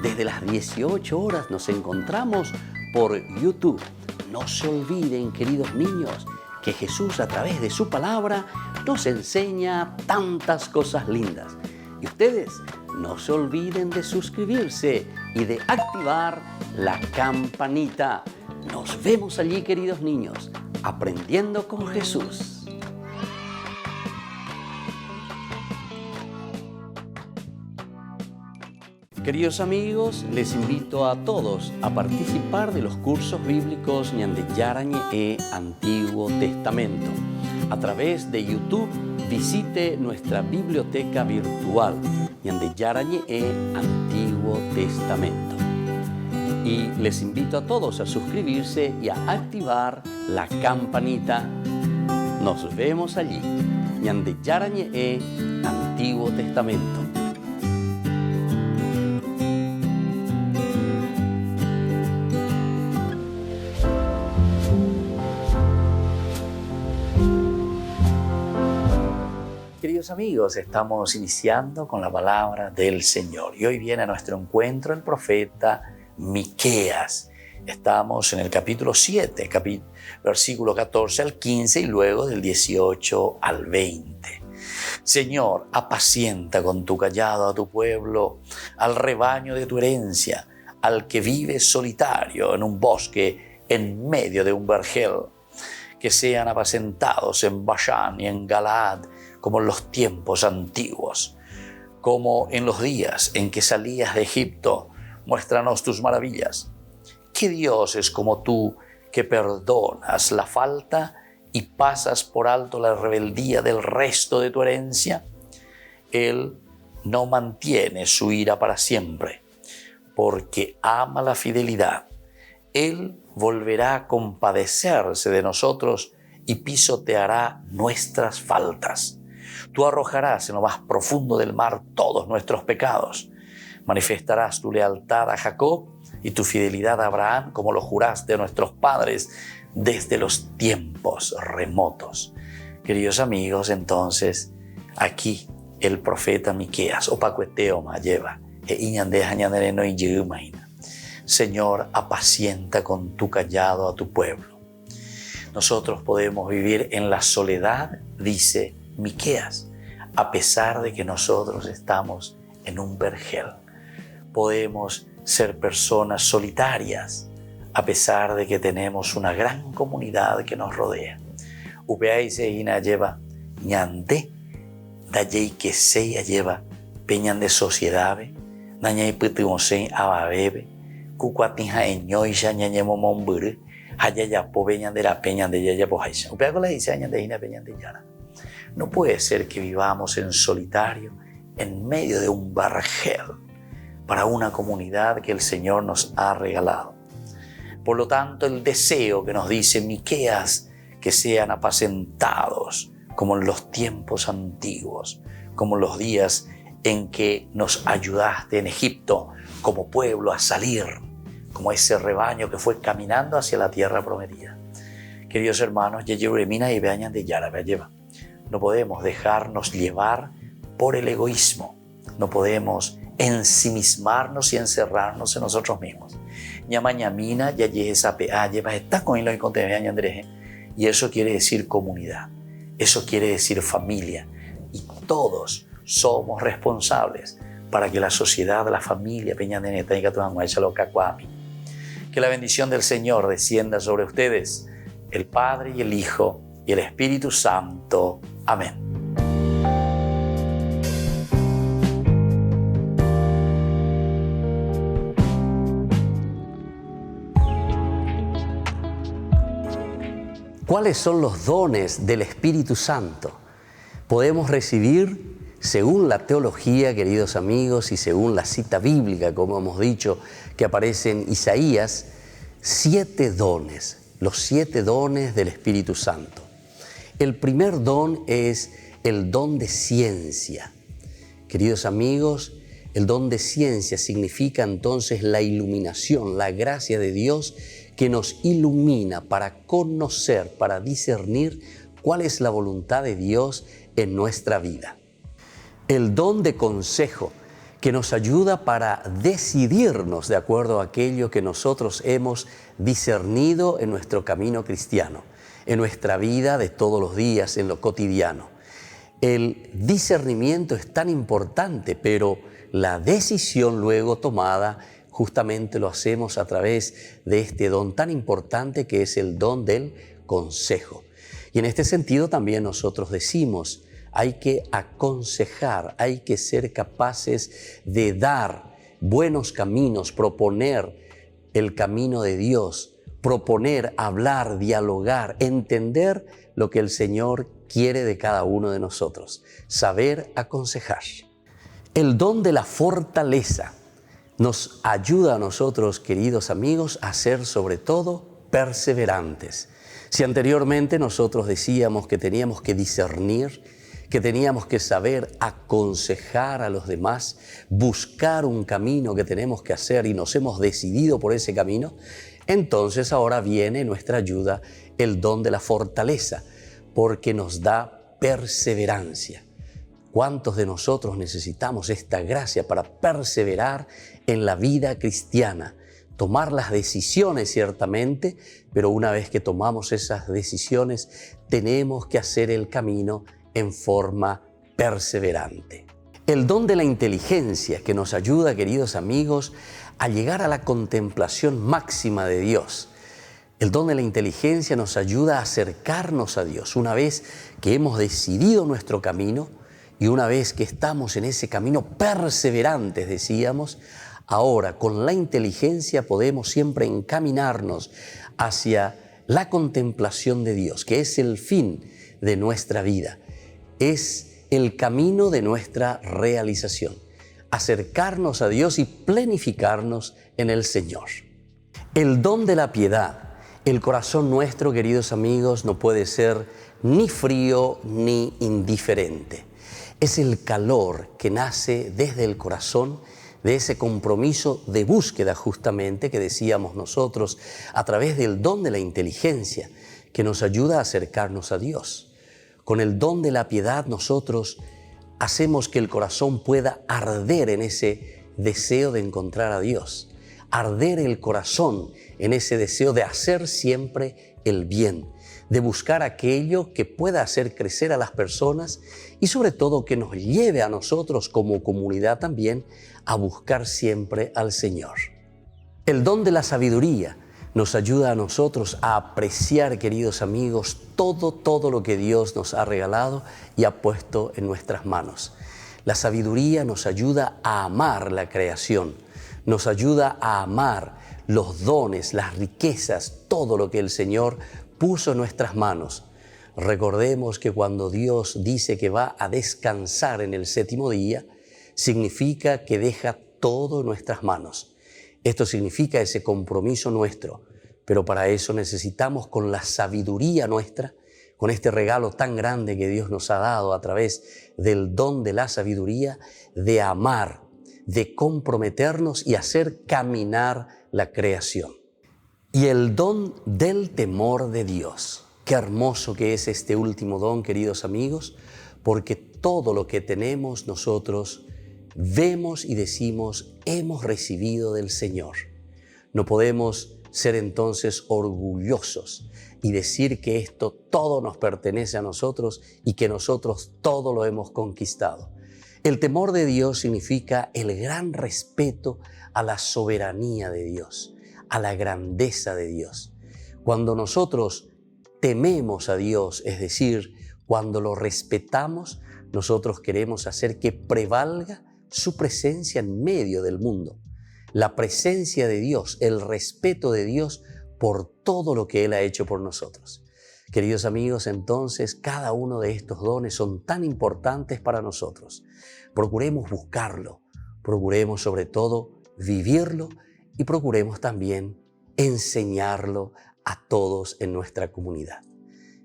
Desde las 18 horas nos encontramos por YouTube. No se olviden, queridos niños, que Jesús a través de su palabra nos enseña tantas cosas lindas. Y ustedes no se olviden de suscribirse y de activar la campanita. Nos vemos allí, queridos niños, Aprendiendo con Jesús. Queridos amigos, les invito a todos a participar de los cursos bíblicos Ñande Yarañe Antiguo Testamento. A través de YouTube, visite nuestra biblioteca virtual Ñande Yarañe Antiguo Testamento. Y les invito a todos a suscribirse y a activar la campanita. Nos vemos allí. Ñande Yarañe Antiguo Testamento. Queridos amigos, estamos iniciando con la palabra del Señor. Y hoy viene a nuestro encuentro el profeta Miqueas. Estamos en el capítulo 7, versículo 14 al 15 y luego del 18 al 20. Señor, apacienta con tu cayado a tu pueblo, al rebaño de tu herencia, al que vive solitario en un bosque en medio de un vergel. Que sean apacentados en Bashán y en Galaad, como en los tiempos antiguos, como en los días en que salías de Egipto. Muéstranos tus maravillas. ¿Qué Dios es como tú, que perdonas la falta y pasas por alto la rebeldía del resto de tu herencia? Él no mantiene su ira para siempre, porque ama la fidelidad. Él volverá a compadecerse de nosotros y pisoteará nuestras faltas. Tú arrojarás en lo más profundo del mar todos nuestros pecados. Manifestarás tu lealtad a Jacob y tu fidelidad a Abraham, como lo juraste a nuestros padres desde los tiempos remotos. Queridos amigos, entonces, aquí el profeta Miqueas, opacueteo lleva, Señor, apacienta con tu cayado a tu pueblo. Nosotros podemos vivir en la soledad, dice Miqueas, a pesar de que nosotros estamos en un vergel. Podemos ser personas solitarias, a pesar de que tenemos una gran comunidad que nos rodea. Upeaise ina lleva ñande, dayei que sea lleva peñan de sociedade, nañay putimose ababebe, cucuatija eñoisha ñañemo momburu, hayaya po peñan de la peñan de yaya pojaisa. Upeaco la dice añan de ina peñan de yara. No puede ser que vivamos en solitario en medio de un vergel para una comunidad que el Señor nos ha regalado. Por lo tanto, el deseo que nos dice Miqueas, que sean apacentados como en los tiempos antiguos, como los días en que nos ayudaste en Egipto como pueblo a salir, como ese rebaño que fue caminando hacia la tierra prometida. Queridos hermanos, no podemos dejarnos llevar por el egoísmo, no podemos ensimismarnos y encerrarnos en nosotros mismos. Y eso quiere decir comunidad, eso quiere decir familia, y todos somos responsables para que la sociedad, la familia, que la bendición del Señor descienda sobre ustedes, el Padre y el Hijo y el Espíritu Santo. Amén. ¿Cuáles son los dones del Espíritu Santo? Podemos recibir, según la teología, queridos amigos, y según la cita bíblica, como hemos dicho, que aparece en Isaías, 7 dones, los 7 dones del Espíritu Santo. El primer don es el don de ciencia. Queridos amigos, el don de ciencia significa entonces la iluminación, la gracia de Dios que nos ilumina para conocer, para discernir cuál es la voluntad de Dios en nuestra vida. El don de consejo, que nos ayuda para decidirnos de acuerdo a aquello que nosotros hemos discernido en nuestro camino cristiano, en nuestra vida de todos los días, en lo cotidiano. El discernimiento es tan importante, pero la decisión luego tomada justamente lo hacemos a través de este don tan importante que es el don del consejo. Y en este sentido también nosotros decimos, hay que aconsejar, hay que ser capaces de dar buenos caminos, proponer el camino de Dios, proponer, hablar, dialogar, entender lo que el Señor quiere de cada uno de nosotros, saber aconsejar. El don de la fortaleza nos ayuda a nosotros, queridos amigos, a ser sobre todo perseverantes. Si anteriormente nosotros decíamos que teníamos que discernir, que teníamos que saber aconsejar a los demás, buscar un camino que tenemos que hacer y nos hemos decidido por ese camino, entonces ahora viene nuestra ayuda el don de la fortaleza, porque nos da perseverancia. ¿Cuántos de nosotros necesitamos esta gracia para perseverar en la vida cristiana? Tomar las decisiones ciertamente, pero una vez que tomamos esas decisiones, tenemos que hacer el camino en forma perseverante. El don de la inteligencia que nos ayuda, queridos amigos, a llegar a la contemplación máxima de Dios. El don de la inteligencia nos ayuda a acercarnos a Dios. Una vez que hemos decidido nuestro camino y una vez que estamos en ese camino perseverantes, decíamos, ahora con la inteligencia podemos siempre encaminarnos hacia la contemplación de Dios, que es el fin de nuestra vida. Es el camino de nuestra realización, acercarnos a Dios y planificarnos en el Señor. El don de la piedad. El corazón nuestro, queridos amigos, no puede ser ni frío ni indiferente. Es el calor que nace desde el corazón, de ese compromiso de búsqueda justamente que decíamos nosotros a través del don de la inteligencia que nos ayuda a acercarnos a Dios. Con el don de la piedad nosotros hacemos que el corazón pueda arder en ese deseo de encontrar a Dios, arder el corazón en ese deseo de hacer siempre el bien, de buscar aquello que pueda hacer crecer a las personas y sobre todo que nos lleve a nosotros como comunidad también a buscar siempre al Señor. El don de la sabiduría nos ayuda a nosotros a apreciar, queridos amigos, todo lo que Dios nos ha regalado y ha puesto en nuestras manos. La sabiduría nos ayuda a amar la creación, nos ayuda a amar los dones, las riquezas, todo lo que el Señor puso en nuestras manos. Recordemos que cuando Dios dice que va a descansar en el 7º día, significa que deja todo en nuestras manos. Esto significa ese compromiso nuestro, pero para eso necesitamos con la sabiduría nuestra, con este regalo tan grande que Dios nos ha dado a través del don de la sabiduría, de amar, de comprometernos y hacer caminar la creación. Y el don del temor de Dios. Qué hermoso que es este último don, queridos amigos, porque todo lo que tenemos nosotros vemos y decimos hemos recibido del Señor. No podemos ser entonces orgullosos y decir que esto todo nos pertenece a nosotros y que nosotros todo lo hemos conquistado. El temor de Dios significa el gran respeto a la soberanía de Dios, a la grandeza de Dios. Cuando nosotros tememos a Dios, es decir, cuando lo respetamos, nosotros queremos hacer que prevalga su presencia en medio del mundo. La presencia de Dios, el respeto de Dios por todo lo que Él ha hecho por nosotros. Queridos amigos, entonces cada uno de estos dones son tan importantes para nosotros. Procuremos buscarlo, procuremos sobre todo vivirlo y procuremos también enseñarlo a todos en nuestra comunidad.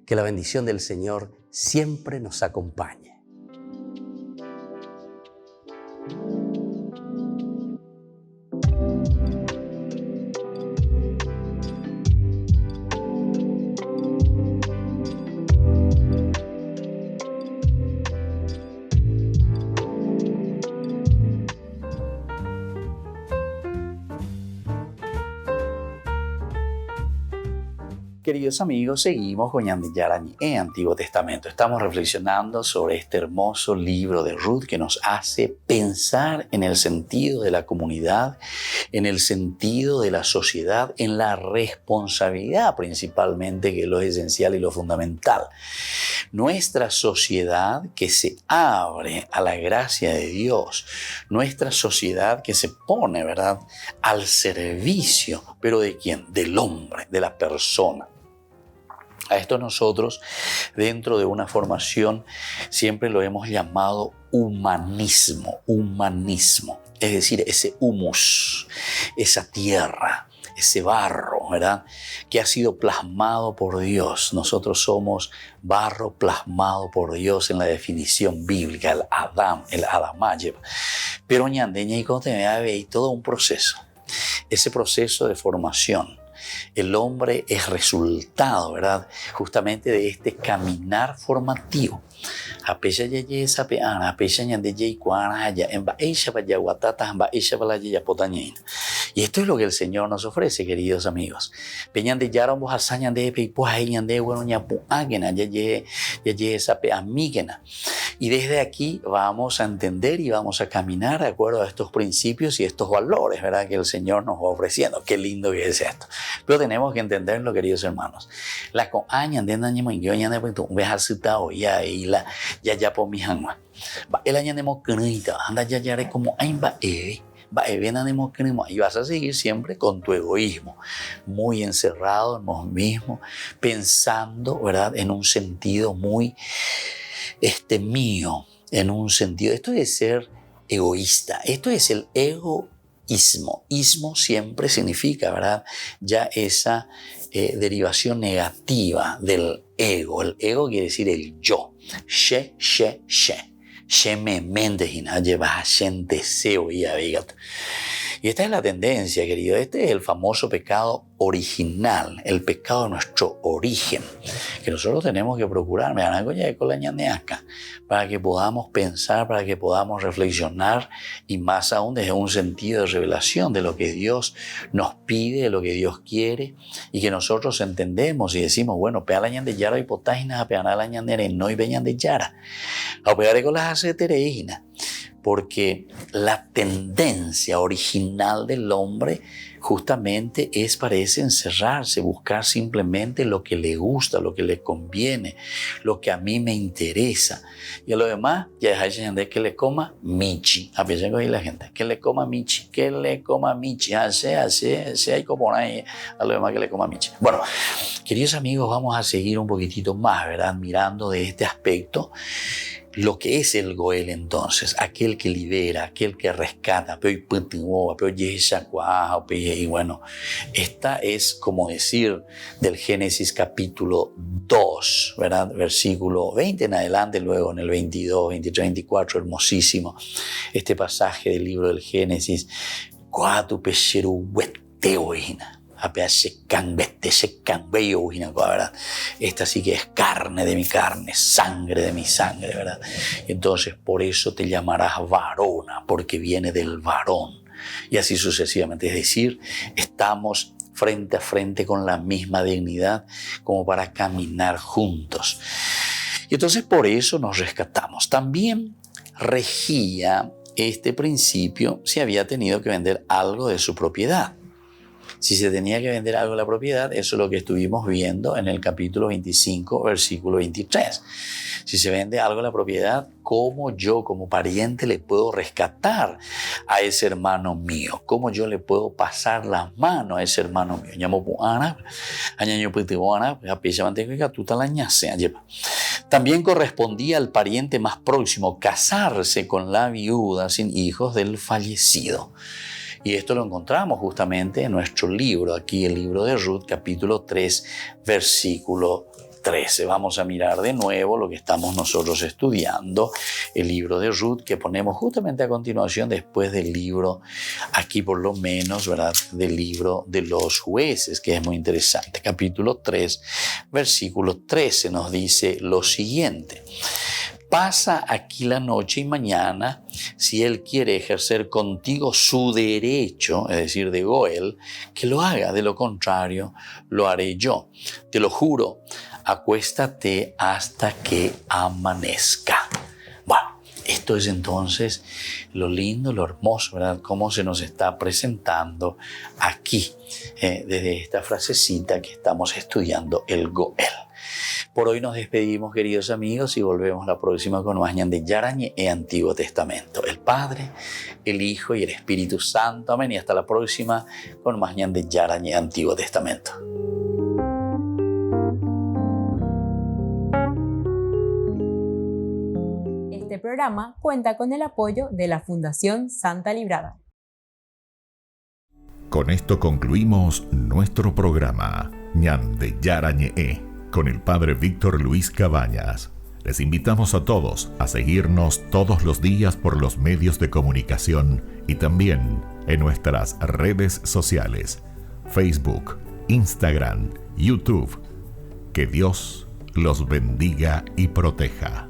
Que la bendición del Señor siempre nos acompañe. Queridos amigos, seguimos con Ñande Yara Ñe, Antiguo Testamento. Estamos reflexionando sobre este hermoso libro de Ruth que nos hace pensar en el sentido de la comunidad, en el sentido de la sociedad, en la responsabilidad principalmente, que es lo esencial y lo fundamental. Nuestra sociedad que se abre a la gracia de Dios, nuestra sociedad que se pone, ¿verdad?, al servicio, pero ¿de quién? Del hombre, de la persona. A esto nosotros, dentro de una formación, siempre lo hemos llamado humanismo, es decir, ese humus, esa tierra, ese barro, ¿verdad?, que ha sido plasmado por Dios. Nosotros somos barro plasmado por Dios en la definición bíblica, el Adam, el Adamayev. Pero ñandeña y cotemea hay todo un proceso, ese proceso de formación. El hombre es resultado, ¿verdad?, justamente de este caminar formativo. Apesha yeye sapeana, apesha ñande yey kuana haya, en baisha vaya guatata, en baisha valaya potañeina. Y esto es lo que el Señor nos ofrece, queridos amigos. Peñande yaron vos hasañan de peipuaj ñande bueno ñapu ágena, yeye sapea mígena. Y desde aquí vamos a entender y vamos a caminar de acuerdo a estos principios y estos valores, ¿verdad?, que el Señor nos va ofreciendo. Qué lindo que es esto. Pero tenemos que entenderlo, queridos hermanos. La coaña de nañemo en yo ñande pues tú ves al citao ya y la ya por mi hangma. Va el año de mocrita, anda ya como ainba y vas a seguir siempre con tu egoísmo, muy encerrado en vos mismo, pensando, ¿verdad?, en un sentido muy mío, en un sentido. Esto es ser egoísta, esto es el egoísmo. Ismo siempre significa, ¿verdad?, ya esa derivación negativa del ego. El ego quiere decir el yo. She. Sheme mente hina lleva gente seo y abigat. Y esta es la tendencia, querido. Este es el famoso pecado original, el pecado de nuestro origen, que nosotros tenemos que procurar, para que podamos pensar, para que podamos reflexionar y más aún desde un sentido de revelación de lo que Dios nos pide, de lo que Dios quiere y que nosotros entendemos y decimos, bueno, pea la ñande yara y potágina, pea la ñandere no y veñan de yara, a pegar con las acetereínas. Porque la tendencia original del hombre justamente parece encerrarse, buscar simplemente lo que le gusta, lo que le conviene, lo que a mí me interesa. Y a lo demás, ya dejáis de que le coma michi. A veces con la gente, que le coma michi, que le coma michi. Así hay como ahí, a lo demás que le coma michi. Bueno, queridos amigos, vamos a seguir un poquitito más, ¿verdad?, mirando de este aspecto lo que es el Goel entonces, aquel que libera, aquel que rescata, y bueno, esta es como decir del Génesis capítulo 2, ¿verdad?, versículo 20 en adelante, luego en el 22, 23, 24, hermosísimo este pasaje del libro del Génesis. Esta sí que es carne de mi carne, sangre de mi sangre, ¿verdad? Entonces por eso te llamarás varona, porque viene del varón, y así sucesivamente. Es decir, estamos frente a frente con la misma dignidad como para caminar juntos. Y entonces por eso nos rescatamos. También regía este principio si había tenido que vender algo de su propiedad. Si se tenía que vender algo de la propiedad, eso es lo que estuvimos viendo en el capítulo 25, versículo 23. Si se vende algo de la propiedad, ¿cómo yo como pariente le puedo rescatar a ese hermano mío? ¿Cómo yo le puedo pasar la mano a ese hermano mío? También correspondía al pariente más próximo casarse con la viuda sin hijos del fallecido. Y esto lo encontramos justamente en nuestro libro, aquí el libro de Ruth, capítulo 3, versículo 13. Vamos a mirar de nuevo lo que estamos nosotros estudiando, el libro de Ruth, que ponemos justamente a continuación después del libro, aquí por lo menos, ¿verdad?, del libro de los jueces, que es muy interesante. Capítulo 3, versículo 13 nos dice lo siguiente: pasa aquí la noche y mañana, si él quiere ejercer contigo su derecho, es decir, de Goel, que lo haga, de lo contrario, lo haré yo. Te lo juro, acuéstate hasta que amanezca. Bueno, esto es entonces lo lindo, lo hermoso, ¿verdad?, cómo se nos está presentando aquí, desde esta frasecita que estamos estudiando, el Goel. Por hoy nos despedimos, queridos amigos, y volvemos la próxima con más Ñan de Yarañé e Antiguo Testamento. El Padre, el Hijo y el Espíritu Santo. Amén. Y hasta la próxima con más Ñan de Yarañé e Antiguo Testamento. Este programa cuenta con el apoyo de la Fundación Santa Librada. Con esto concluimos nuestro programa Ñan de Yarañé con el Padre Víctor Luis Cabañas. Les invitamos a todos a seguirnos todos los días por los medios de comunicación y también en nuestras redes sociales, Facebook, Instagram, YouTube. Que Dios los bendiga y proteja.